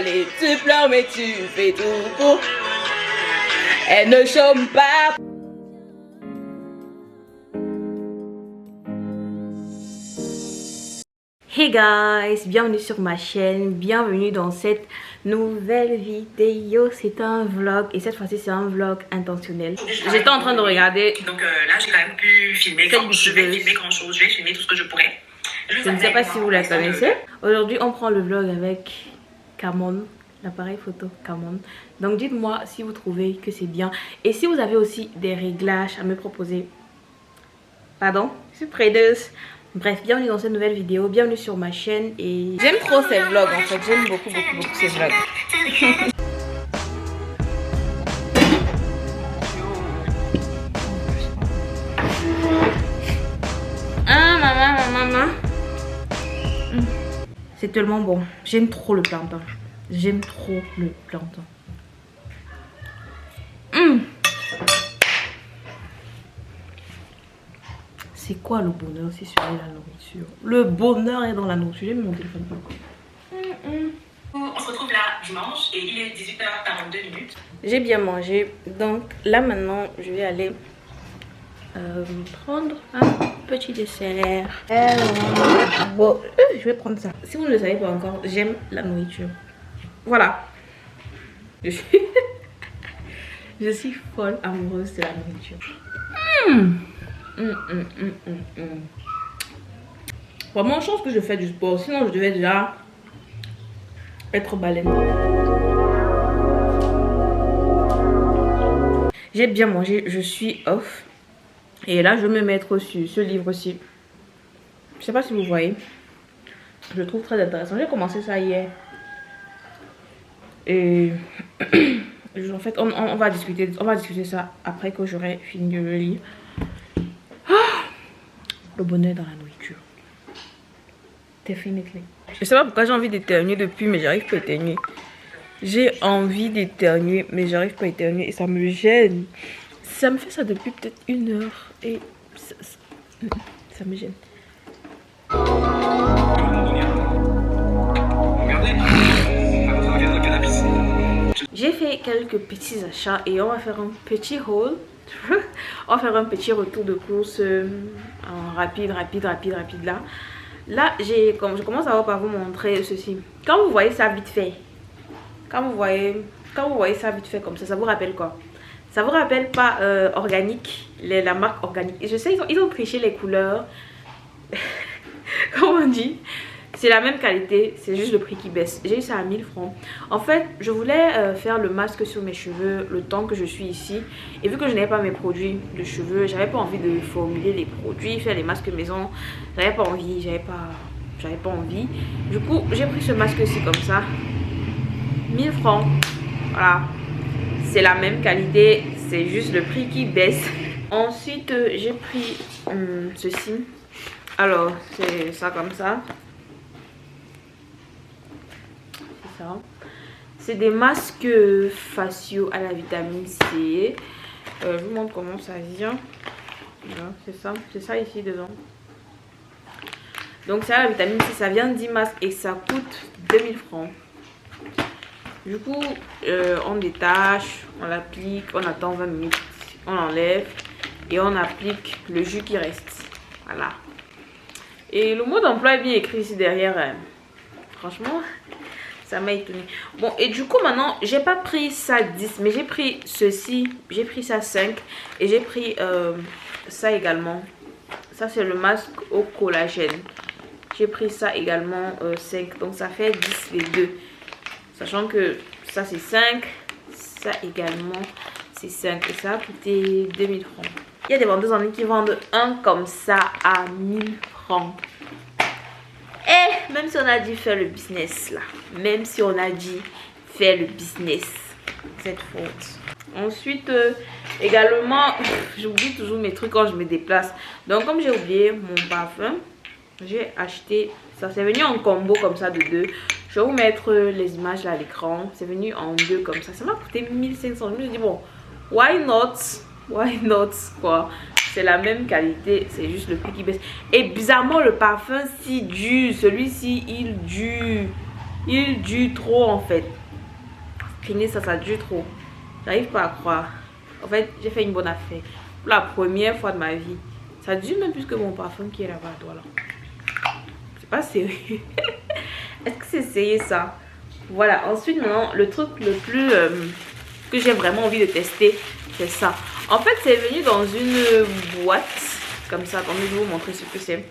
Allez, tu pleures mais tu fais tout pour. Elle ne chôme pas. Hey guys, bienvenue sur ma chaîne, bienvenue dans cette nouvelle vidéo. C'est un vlog et cette fois-ci c'est un vlog intentionnel. J'étais en train de regarder. Donc là j'ai quand même pu filmer. Je vais filmer grand chose, je vais filmer tout ce que je pourrais. Je ne sais pas si vous la connaissez. Aujourd'hui on prend le vlog avec Camon, l'appareil photo Camon. Donc dites-moi si vous trouvez que c'est bien et si vous avez aussi des réglages à me proposer. Pardon, je suis preneuse. Bref, bienvenue dans cette nouvelle vidéo, bienvenue sur ma chaîne et j'aime trop ces vlogs en fait, j'aime beaucoup ces vlogs. Ah maman. C'est tellement bon, j'aime trop le plantain. J'aime trop le plantain. C'est quoi le bonheur si c'est la nourriture? Le bonheur est dans la nourriture. J'ai mis mon téléphone. On se retrouve là dimanche et il est 18h42 minutes. J'ai bien mangé. Donc là maintenant, je vais aller prendre un petit dessert. Bon, je vais prendre ça. Si vous ne le savez pas encore, j'aime la nourriture. Voilà. Je suis folle amoureuse de la nourriture. Vraiment, chance que je fais du sport. Sinon, je devais déjà être baleine. J'ai bien mangé. Je suis off. Et là, je vais me mettre sur ce livre-ci. Je sais pas si vous voyez. Je le trouve très intéressant. J'ai commencé ça hier. Et en fait, on va discuter ça après que j'aurai fini de le lire. Le bonheur dans la nourriture. Definitely. Je sais pas pourquoi j'ai envie d'éternuer depuis, mais j'arrive pas à éternuer. J'ai envie d'éternuer, mais j'arrive pas à éternuer et ça me gêne. Ça me fait ça depuis peut-être 1 heure et ça me gêne. J'ai fait quelques petits achats et on va faire un petit haul. On va faire un petit retour de course rapide là. Là, je commence à pas vous montrer ceci. Quand vous voyez ça vite fait, quand vous voyez ça vite fait comme ça vous rappelle quoi? Ça vous rappelle pas organique, la marque organique. Je sais, ils ont triché les couleurs. Comment on dit? C'est la même qualité, c'est juste le prix qui baisse. J'ai eu ça à 1000 francs. En fait, je voulais faire le masque sur mes cheveux le temps que je suis ici. Et vu que je n'avais pas mes produits de cheveux, j'avais pas envie de formuler les produits, faire les masques maison. J'avais pas envie, j'avais pas envie. Du coup, j'ai pris ce masque-ci comme ça. 1000 francs. Voilà. C'est la même qualité, c'est juste le prix qui baisse. Ensuite, j'ai pris ceci. Alors, c'est ça comme ça. C'est des masques faciaux à la vitamine C. Je vous montre comment ça vient. C'est ça ici dedans. Donc c'est à la vitamine C, ça vient 10 masques et ça coûte 2000 francs. Du coup, on détache, on l'applique, on attend 20 minutes, on enlève et on applique le jus qui reste. Voilà. Et le mot d'emploi est bien écrit ici derrière. Franchement, ça m'a étonné. Bon, et du coup, maintenant, j'ai pas pris ça 10, mais j'ai pris ceci. J'ai pris ça 5. Et j'ai pris ça également. Ça, c'est le masque au collagène. J'ai pris ça également 5. Donc, ça fait 10 les deux. Sachant que ça, c'est 5. Ça également, c'est 5. Et ça a coûté 2000 francs. Il y a des vendeuses en ligne qui vendent un comme ça à 1000 francs. Et même si on a dit faire le business là, même si on a dit faire le business, cette faute. Ensuite, également, j'oublie toujours mes trucs quand je me déplace. Donc comme j'ai oublié mon parfum, j'ai acheté ça. C'est venu en combo comme ça de 2. Je vais vous mettre les images là à l'écran. C'est venu en 2 comme ça. Ça m'a coûté 1500. Je me suis dit bon, why not? Why not quoi? C'est la même qualité, c'est juste le prix qui baisse. Et bizarrement, le parfum si dure, celui-ci, il dure. Il dure trop en fait. Screener ça, ça dure trop. J'arrive pas à croire. En fait, j'ai fait une bonne affaire. Pour la première fois de ma vie. Ça dure même plus que mon parfum qui est là-bas à toi là. C'est pas sérieux. Est-ce que c'est essayé ça? Voilà, ensuite maintenant, le truc le plus que j'ai vraiment envie de tester, c'est ça. En fait, c'est venu dans une boîte comme ça. Attendez, je vais vous montrer ce que c'est.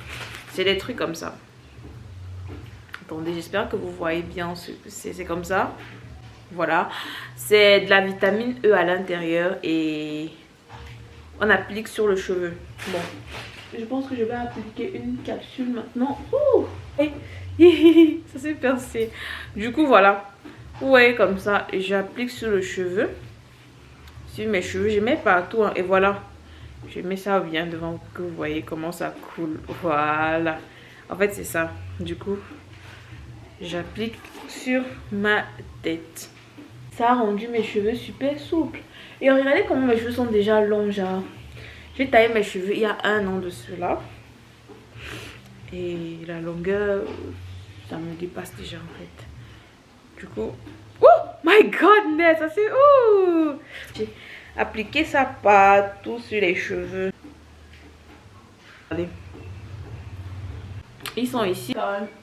C'est des trucs comme ça. Attendez, j'espère que vous voyez bien ce que c'est. C'est comme ça. Voilà. C'est de la vitamine E à l'intérieur et on applique sur le cheveu. Bon, je pense que je vais appliquer une capsule maintenant. Ouh, ça s'est percé. Du coup, voilà. Vous voyez comme ça, j'applique sur le cheveu. Sur mes cheveux, je mets partout. Hein, et voilà. Je mets ça bien devant pour que vous voyez comment ça coule. Voilà. En fait, c'est ça. Du coup, j'applique sur ma tête. Ça a rendu mes cheveux super souples. Et regardez comment mes cheveux sont déjà longs, genre. J'ai taillé mes cheveux il y a 1 an de cela. Et la longueur, ça me dépasse déjà en fait. Du coup, oh my goodness, ça c'est ouh. J'ai appliqué ça partout sur les cheveux. Regardez. Ils sont ici.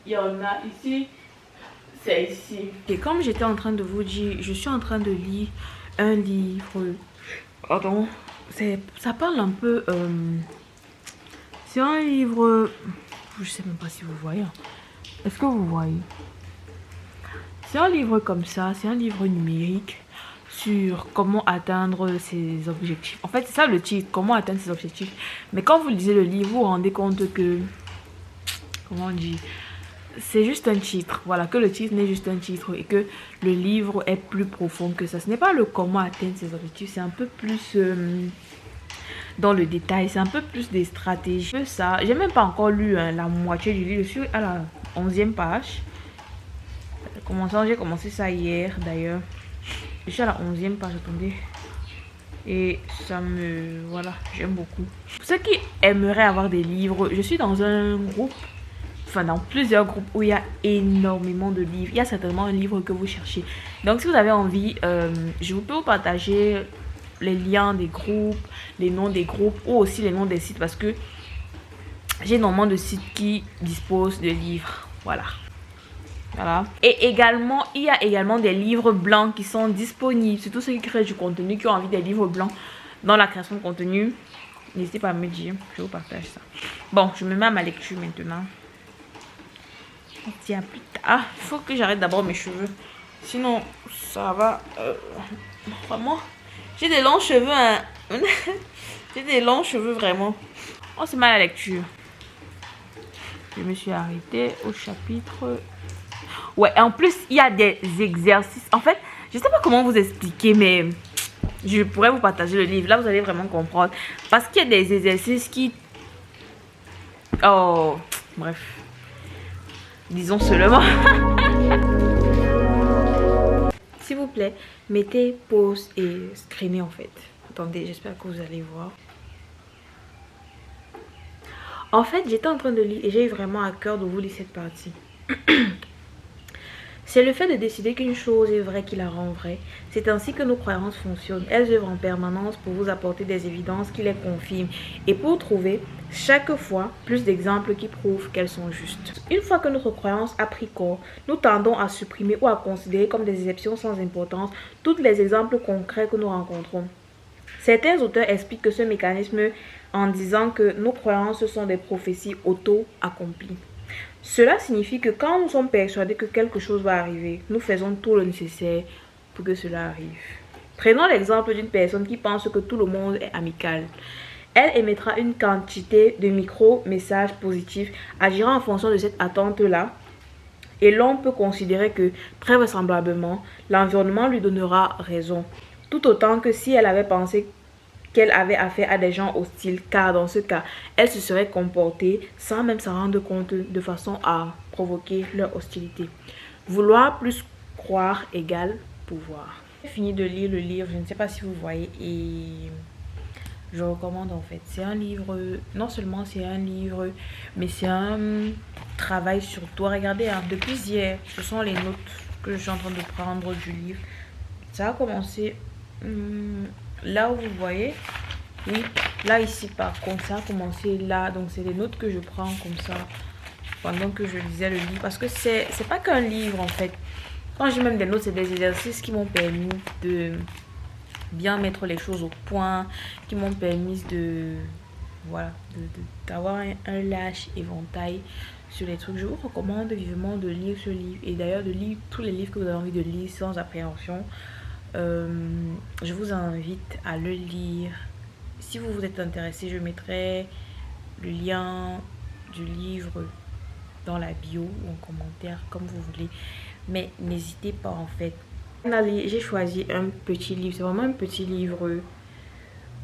Il y en a ici. C'est ici. Et comme j'étais en train de vous dire, je suis en train de lire un livre. Pardon. Ça parle un peu. C'est un livre. Je sais même pas si vous voyez. Est-ce que vous voyez? C'est un livre comme ça. C'est un livre numérique sur comment atteindre ses objectifs. En fait, c'est ça le titre. Comment atteindre ses objectifs. Mais quand vous lisez le livre, vous vous rendez compte que. Comment on dit? C'est juste un titre, voilà, que le titre n'est juste un titre et que le livre est plus profond que ça. Ce n'est pas le comment atteindre ses objectifs, c'est un peu plus dans le détail, c'est un peu plus des stratégies. Ça, j'ai même pas encore lu la moitié du livre, je suis à la 11e page. J'ai commencé ça hier d'ailleurs. Je suis à la 11e page, attendez. Et ça me... Voilà, j'aime beaucoup. Pour ceux qui aimeraient avoir des livres, je suis dans un groupe. Enfin, dans plusieurs groupes où il y a énormément de livres. Il y a certainement un livre que vous cherchez. Donc, si vous avez envie, je peux vous partager les liens des groupes, les noms des groupes ou aussi les noms des sites parce que j'ai énormément de sites qui disposent de livres. Voilà. Voilà. Et également, il y a également des livres blancs qui sont disponibles. Surtout ceux qui créent du contenu, qui ont envie des livres blancs dans la création de contenu. N'hésitez pas à me dire, je vous partage ça. Bon, je me mets à ma lecture maintenant. Tiens, plus tard. Ah, il faut que j'arrête d'abord mes cheveux. Sinon, ça va. Vraiment. J'ai des longs cheveux. Hein. J'ai des longs cheveux, vraiment. Oh, c'est mal à la lecture. Je me suis arrêtée au chapitre. Ouais, en plus, il y a des exercices. En fait, je sais pas comment vous expliquer, mais je pourrais vous partager le livre. Là, vous allez vraiment comprendre. Parce qu'il y a des exercices qui... Oh, bref. Disons seulement. S'il vous plaît, mettez pause et screenez en fait. Attendez, j'espère que vous allez voir. En fait, j'étais en train de lire et j'ai eu vraiment à cœur de vous lire cette partie. C'est le fait de décider qu'une chose est vraie qui la rend vraie. C'est ainsi que nos croyances fonctionnent. Elles œuvrent en permanence pour vous apporter des évidences qui les confirment et pour trouver chaque fois plus d'exemples qui prouvent qu'elles sont justes. Une fois que notre croyance a pris corps, nous tendons à supprimer ou à considérer comme des exceptions sans importance tous les exemples concrets que nous rencontrons. Certains auteurs expliquent que ce mécanisme en disant que nos croyances sont des prophéties auto-accomplies. Cela signifie que quand nous sommes persuadés que quelque chose va arriver, nous faisons tout le nécessaire pour que cela arrive. Prenons l'exemple d'une personne qui pense que tout le monde est amical. Elle émettra une quantité de micro-messages positifs, agira en fonction de cette attente-là. Et l'on peut considérer que, très vraisemblablement, l'environnement lui donnera raison. Tout autant que si elle avait pensé qu'elle avait affaire à des gens hostiles, car dans ce cas, elle se serait comportée sans même s'en rendre compte de façon à provoquer leur hostilité. Vouloir plus croire égale pouvoir. J'ai fini de lire le livre, je ne sais pas si vous voyez, et je recommande en fait. C'est un livre, non seulement c'est un livre, mais c'est un travail sur toi. Regardez, hein, depuis hier, ce sont les notes que je suis en train de prendre du livre. Ça a commencé là où vous voyez. Oui, là ici par contre, ça a commencé là. Donc c'est les notes que je prends comme ça pendant que je lisais le livre. Parce que c'est pas qu'un livre en fait. Quand j'ai même des notes, c'est des exercices qui m'ont permis de bien mettre les choses au point, qui m'ont permis de voilà, d'avoir un large éventail sur les trucs. Je vous recommande vivement de lire ce livre et d'ailleurs de lire tous les livres que vous avez envie de lire sans appréhension. Je vous invite à le lire. Si vous vous êtes intéressé, je mettrai le lien du livre dans la bio ou en commentaire comme vous voulez, mais n'hésitez pas en fait. J'ai choisi un petit livre, c'est vraiment un petit livre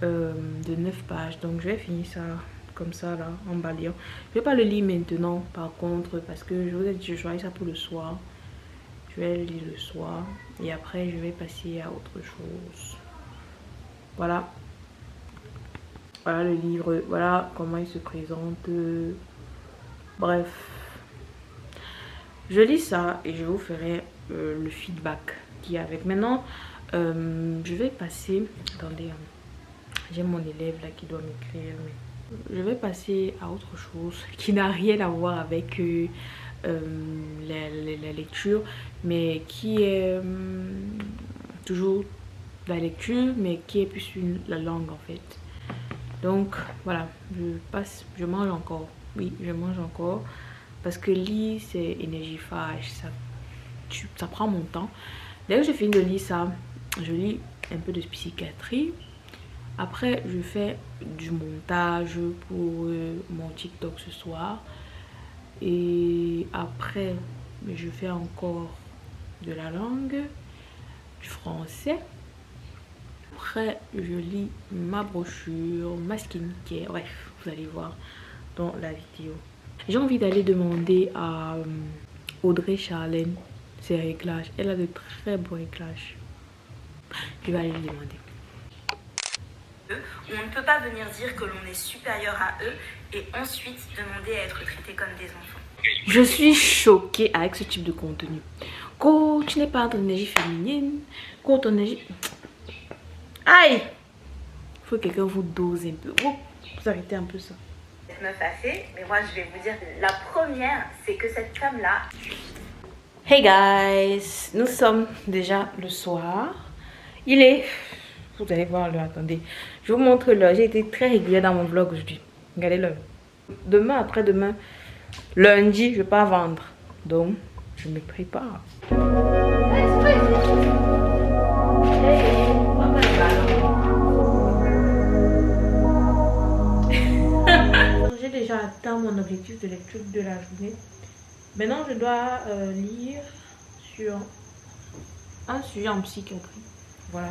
de 9 pages, donc je vais finir ça comme ça là en balayant. Je vais pas le lire maintenant par contre parce que je vous ai dit je choisis ça pour le soir. Je vais le lire le soir et après je vais passer à autre chose. Voilà. Voilà le livre, voilà comment il se présente. Bref, je lis ça et je vous ferai le feedback qu'il y a avec. Maintenant, je vais passer. Attendez, j'ai mon élève là qui doit m'écrire. Mais je vais passer à autre chose qui n'a rien à voir avec la lecture, mais qui est toujours la lecture, mais qui est plus la langue en fait. Donc voilà, je mange encore. Oui, je mange encore. Parce que lire, c'est énergifage. Ça prend mon temps. Dès que je finis de lire ça, je lis un peu de psychiatrie. Après, je fais du montage pour mon TikTok ce soir. Et après, je fais encore de la langue, du français. Après, je lis ma brochure, ma skincare. Bref, vous allez voir dans la vidéo. J'ai envie d'aller demander à Audrey Charlène ses réglages. Elle a de très beaux réglages. Je vais aller lui demander. On ne peut pas venir dire que l'on est supérieur à eux et ensuite demander à être traité comme des enfants. Je suis choquée avec ce type de contenu. Quand tu n'es pas en énergie féminine, quand ton énergie... Aïe! Il faut que quelqu'un vous dose un peu. Vous arrêtez un peu ça. Cette meuf a fait, mais moi je vais vous dire, la première, c'est que cette femme-là... Hey guys! Nous sommes déjà le soir. Il est... Vous allez voir l'heure, attendez. Je vous montre l'heure. J'ai été très régulière dans mon vlog aujourd'hui. Regardez l'heure. Demain, après-demain, lundi, je vais pas vendre. Donc, je me prépare. J'ai déjà atteint mon objectif de lecture de la journée. Maintenant, je dois lire sur un sujet en psychiatrie. Voilà.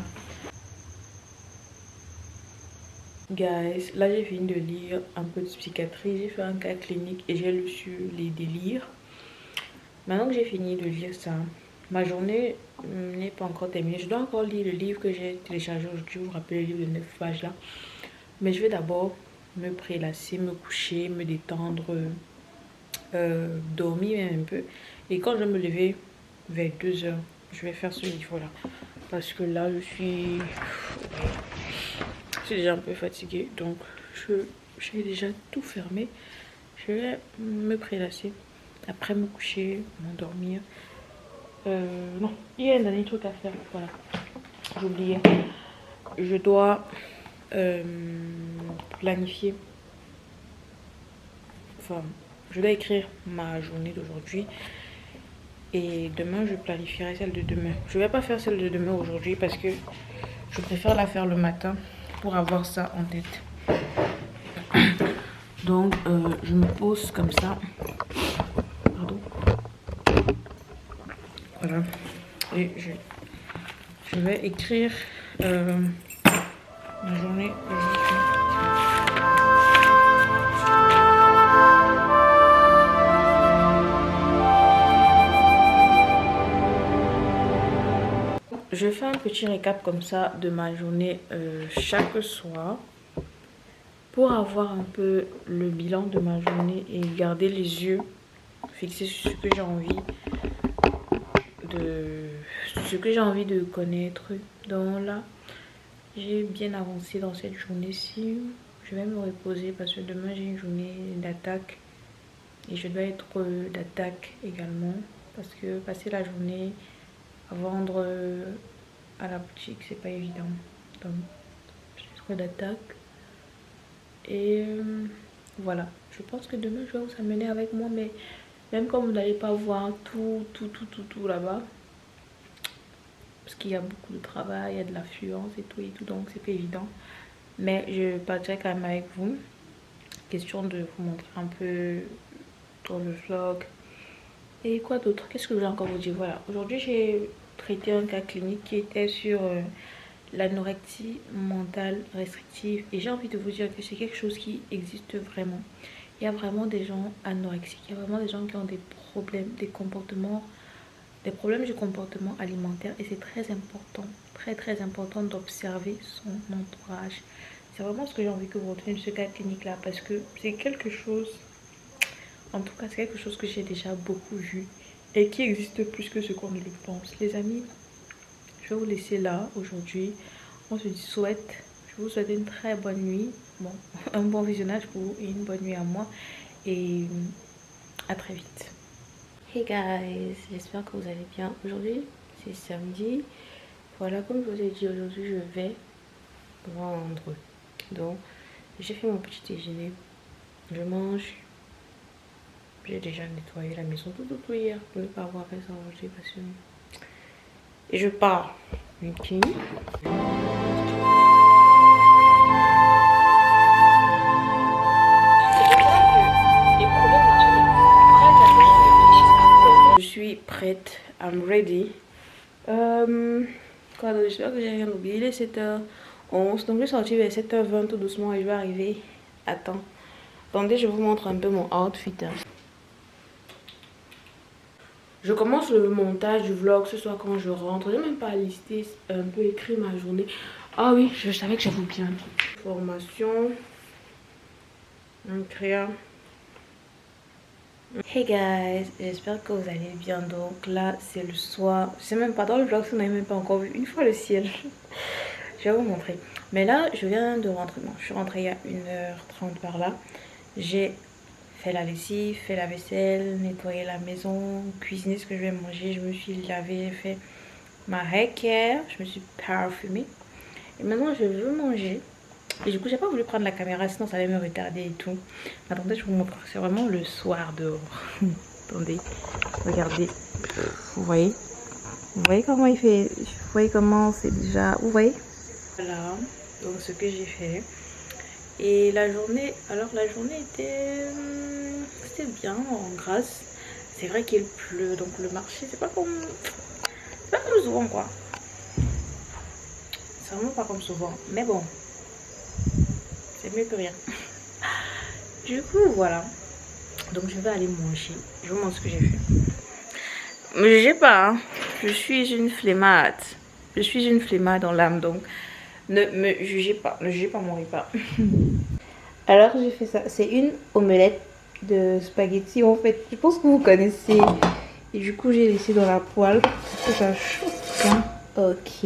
Guys, là j'ai fini de lire un peu de psychiatrie, j'ai fait un cas clinique et j'ai lu sur les délires. Maintenant que j'ai fini de lire ça, ma journée n'est pas encore terminée. Je dois encore lire le livre que j'ai téléchargé aujourd'hui. Vous vous rappelez le livre de 9 pages là. Mais je vais d'abord me prélasser, me coucher, me détendre, dormir un peu. Et quand je vais me lever vers 2 h, je vais faire ce livre là. Parce que là je suis déjà un peu fatiguée, donc j'ai déjà tout fermé. Je vais me prélasser, après me coucher, m'endormir. Non, il y a un dernier truc à faire, voilà, j'oubliais. Je dois planifier, enfin je dois écrire ma journée d'aujourd'hui et demain je planifierai celle de demain. Je vais pas faire celle de demain aujourd'hui parce que je préfère la faire le matin pour avoir ça en tête. Donc je me pose comme ça. Pardon. Voilà. Et je vais écrire ma journée aujourd'hui. Je fais un petit récap comme ça de ma journée chaque soir. pour avoir un peu le bilan de ma journée et garder les yeux fixés sur ce que j'ai envie de connaître. Donc là, j'ai bien avancé dans cette journée-ci. Je vais me reposer parce que demain j'ai une journée d'attaque et je dois être d'attaque également parce que passer la journée à vendre à la boutique, c'est pas évident. Donc je vais être d'attaque et voilà. Je pense que demain je vais vous amener avec moi, mais même comme vous n'allez pas voir tout là-bas parce qu'il y a beaucoup de travail, il y a de l'affluence et tout, donc c'est pas évident. Mais je partirai quand même avec vous. Question de vous montrer un peu dans le vlog. Et quoi d'autre? Qu'est-ce que je voulais encore vous dire? Voilà, aujourd'hui j'ai traité un cas clinique qui était sur l'anorexie mentale restrictive. Et j'ai envie de vous dire que c'est quelque chose qui existe vraiment. Il y a vraiment des gens anorexiques. Il y a vraiment des gens qui ont des problèmes, des problèmes du comportement alimentaire. Et c'est très important, très important d'observer son entourage. C'est vraiment ce que j'ai envie que vous reteniez de ce cas clinique là, parce que c'est quelque chose, en tout cas c'est quelque chose que j'ai déjà beaucoup vu et qui existe plus que ce qu'on ne le pense. Les amis, je vais vous laisser là aujourd'hui. Je vous souhaite une très bonne nuit, bon, un bon visionnage pour vous et une bonne nuit à moi, et à très vite. Hey guys, j'espère que vous allez bien. Aujourd'hui c'est samedi. Voilà, comme je vous ai dit, aujourd'hui je vais vendre. Donc j'ai fait mon petit déjeuner, je mange, j'ai déjà nettoyé la maison tout hier pour ne pas avoir fait ça aujourd'hui parce que... Et je pars. Ok. Je suis prête, I'm ready. Quoi d'autre? J'espère que j'ai rien oublié. Il est 7h11, donc je vais sortir vers 7h20 tout doucement et je vais arriver à temps. Attendez, je vous montre un peu mon outfit. Je commence le montage du vlog ce soir quand je rentre. J'ai même pas listé, un peu écrit ma journée. Ah oui, je savais que j'avais oublié un truc. Formation. Un créa. Hey guys, j'espère que vous allez bien. Donc là c'est le soir, je sais même pas, dans le vlog si vous n'avez même pas encore vu une fois le ciel. Je vais vous montrer, mais là je viens de rentrer. Non, je suis rentrée il y a 1h30 par là. J'ai fait la lessive, fait la vaisselle, nettoyé la maison, cuisiné ce que je vais manger. Je me suis lavé, fait ma hair care, je me suis parfumée et maintenant je veux manger. Et du coup j'ai pas voulu prendre la caméra sinon ça allait me retarder et tout. Attendez, je vous montre, c'est vraiment le soir dehors. Attendez, regardez, vous voyez comment il fait, vous voyez comment c'est déjà, vous voyez. Voilà donc ce que j'ai fait. Et la journée, alors la journée c'était bien en grâce. C'est vrai qu'il pleut donc le marché c'est pas comme souvent quoi. C'est vraiment pas comme souvent, mais bon, c'est mieux que rien. Du coup voilà, donc je vais aller manger. Je vous montre ce que j'ai fait. Me jugez pas hein. Je suis une flemmarde. Je suis une flemmarde dans l'âme, donc ne me jugez pas, ne jugez pas mon repas. Alors j'ai fait ça, c'est une omelette de spaghetti en fait, je pense que vous connaissez. Et du coup j'ai laissé dans la poêle pour que ça chauffe bien. Ok,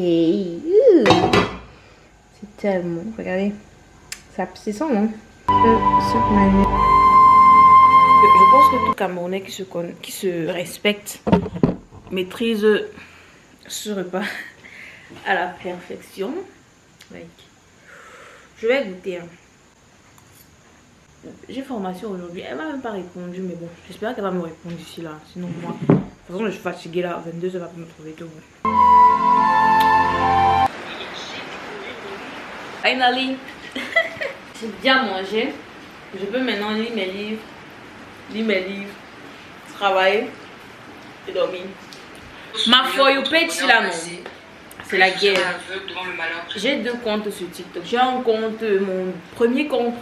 c'est tellement, regardez, ça c'est ça non. Je pense que tout Camerounais qui se respecte maîtrise ce repas à la perfection. Like. Je vais goûter. Hein. J'ai formation aujourd'hui. Elle m'a même pas répondu, mais bon, j'espère qu'elle va me répondre d'ici là. Sinon, moi, de toute façon, je suis fatiguée là. 22h, elle va me trouver tout. Finally, j'ai bien mangé. Je peux maintenant lire mes livres, travailler et dormir. Ma For You page là, non. C'est la guerre. J'ai 2 comptes sur TikTok. J'ai un compte, mon premier compte,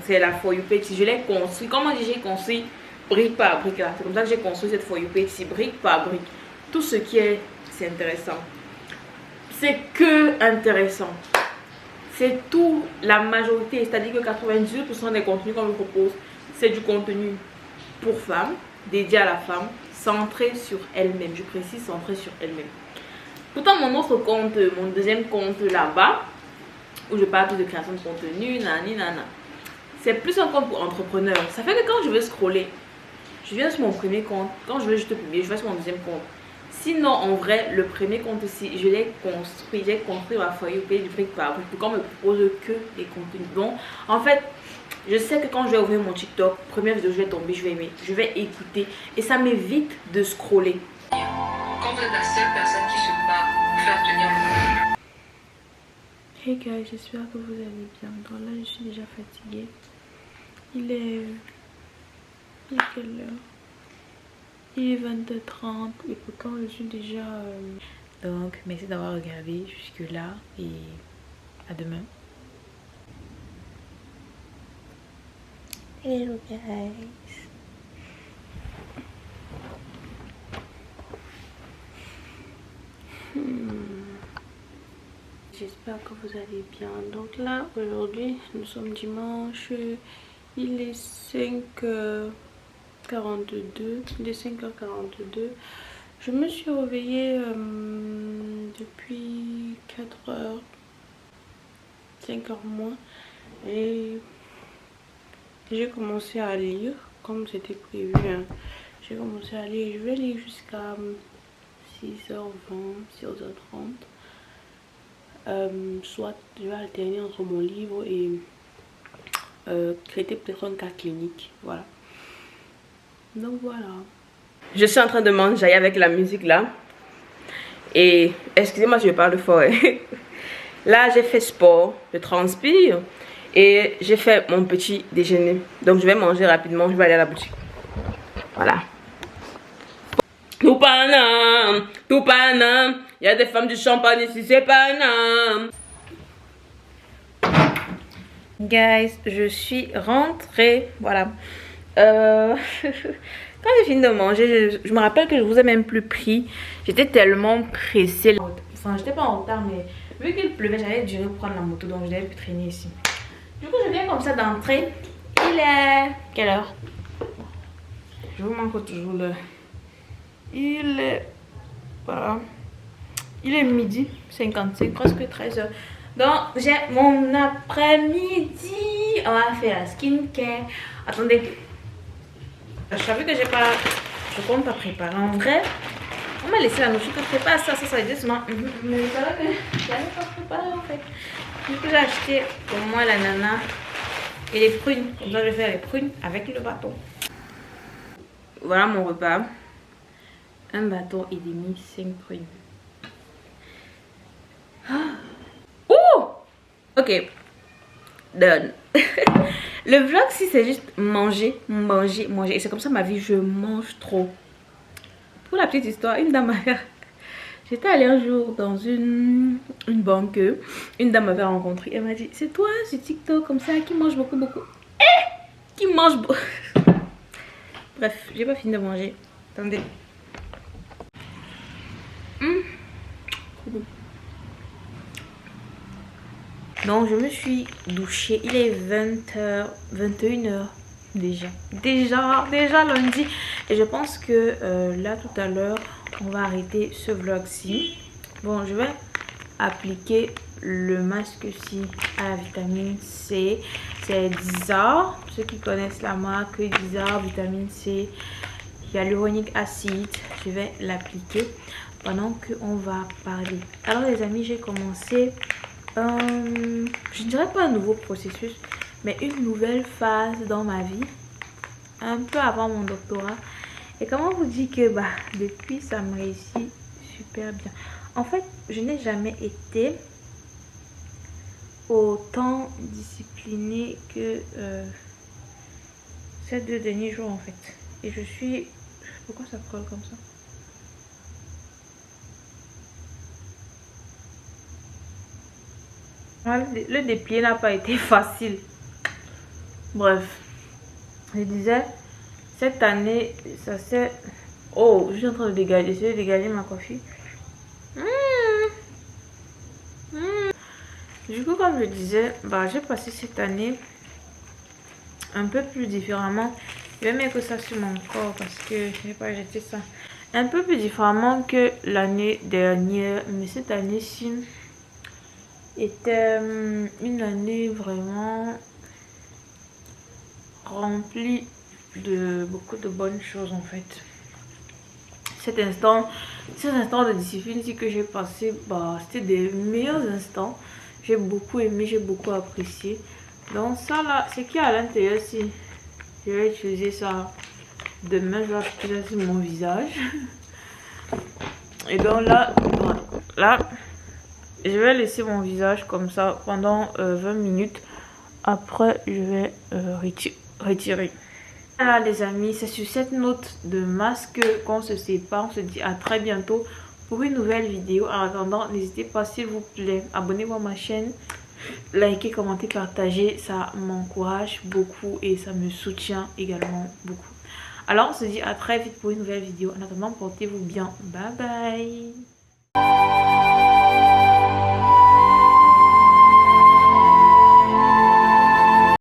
c'est la For You page. Je l'ai construit. Comment j'ai construit? Brique par brique là. C'est comme ça que j'ai construit cette For You page, brique par brique. Tout ce qui est, c'est intéressant. C'est que intéressant. c'est tout la majorité, c'est-à-dire que 98% des contenus qu'on me propose, c'est du contenu pour femmes, dédié à la femme, centré sur elle-même. Je précise, centré sur elle-même. Pourtant, mon autre compte, mon deuxième compte là-bas, où je parle de création de contenu, nani nana, c'est plus un compte pour entrepreneurs. Ça fait que quand je veux scroller, je viens sur mon premier compte. Quand je veux juste publier, je vais sur mon deuxième compte. Sinon, en vrai, le premier compte aussi, je l'ai construit. J'ai construit ma feuille, payer du fric par brique pour qu'on me propose que des contenus. Donc, en fait, je sais que quand je vais ouvrir mon TikTok, première vidéo, je vais tomber, je vais aimer, je vais écouter. Et ça m'évite de scroller. Quand vous êtes la seule personne qui se bat pour faire tenir le couple. Hey guys, j'espère que vous allez bien. Donc là, je suis déjà fatiguée. Il est quelle heure? Il est 22h30 et pourtant je suis déjà... Donc, merci d'avoir regardé jusque là et à demain. Hello guys. J'espère que vous allez bien. Donc là, aujourd'hui, nous sommes dimanche. Il est 5h42. Il est 5h42. Je me suis réveillée depuis 4h. 5h moins. Et j'ai commencé à lire comme c'était prévu. Hein. J'ai commencé à lire. Je vais lire jusqu'à 6h20, 6h30. Soit je vais alterner entre mon livre et traiter peut-être un cas clinique. Voilà. Donc voilà. Je suis en train de manger avec la musique là. Et excusez-moi si je parle fort. Là j'ai fait sport, je transpire. Et j'ai fait mon petit déjeuner. Donc je vais manger rapidement, je vais aller à la boutique. Voilà. Tout panam, tout panam. Il y a des femmes du champagne ici, c'est panam. Guys, je suis rentrée. Voilà. Quand j'ai fini de manger, je me rappelle que je vous ai même plus pris. J'étais tellement pressée. Enfin, j'étais pas en retard, mais vu qu'il pleuvait, j'allais durer pour prendre la moto. Donc je devais plus traîner ici. Du coup, je viens comme ça d'entrer. Il est... Quelle heure? Je vous manque toujours le... Il est... Voilà. Il est midi 55, presque 13h. Donc, j'ai mon après-midi. On va faire la skincare. Attendez. Je savais que j'ai pas... Je compte pas préparer. En vrai, on m'a laissé la notion que je prépare ça. Ça veut dire seulement... Mais c'est vrai que j'avais pas préparé en fait. Du coup, j'ai acheté pour moi l'ananas et les prunes. Comme ça, je vais faire les prunes avec le bâton. Voilà mon repas. Un bâton et demi, 5 prunes. Oh! Ok. Done. Le vlog, si c'est juste manger, manger, manger. Et c'est comme ça ma vie, je mange trop. Pour la petite histoire, une dame m'avait... J'étais allée un jour dans une banque. Une dame m'avait rencontré. Elle m'a dit, c'est toi sur TikTok comme ça qui mange beaucoup, beaucoup. Qui mange beaucoup. Bref, j'ai pas fini de manger. Attendez. Donc je me suis douchée. Il est 20h, 21h déjà. Déjà lundi. Et je pense que là tout à l'heure, on va arrêter ce vlog-ci. Bon, je vais appliquer le masque-ci à la vitamine C. C'est Dizar. Ceux qui connaissent la marque Dizar, vitamine C. Il y a l'uronique acide. Je vais l'appliquer pendant qu'on va parler. Alors les amis, j'ai commencé... je ne dirais pas un nouveau processus, mais une nouvelle phase dans ma vie. Un peu avant mon doctorat. Et comment vous dire que depuis ça me réussit super bien. En fait, je n'ai jamais été autant disciplinée que ces 2 derniers jours en fait. Et je suis... Pourquoi ça colle comme ça? Le déplier n'a pas été facile. Bref, je disais, cette année, ça c'est... Oh, je suis en train de dégager, essayer de dégager ma coiffure. Du coup, comme je disais, j'ai passé cette année un peu plus différemment. Je vais mettre ça sur mon corps parce que je n'ai pas jeté ça. Un peu plus différemment que l'année dernière. Mais cette année-ci était une année vraiment remplie de beaucoup de bonnes choses en fait. Ces instants de discipline que j'ai passé, c'était des meilleurs instants. J'ai beaucoup aimé, j'ai beaucoup apprécié. Donc ça là, c'est qui à l'intérieur si je vais utiliser ça demain, je vais appliquer ça sur mon visage. Et donc là, je vais laisser mon visage comme ça pendant 20 minutes. Après, je vais retirer. Voilà les amis, c'est sur cette note de masque qu'on se sépare. On se dit à très bientôt pour une nouvelle vidéo. En attendant, n'hésitez pas s'il vous plaît, abonnez-vous à ma chaîne, likez, commentez, partagez. Ça m'encourage beaucoup et ça me soutient également beaucoup. Alors on se dit à très vite pour une nouvelle vidéo. En attendant, portez-vous bien. Bye bye.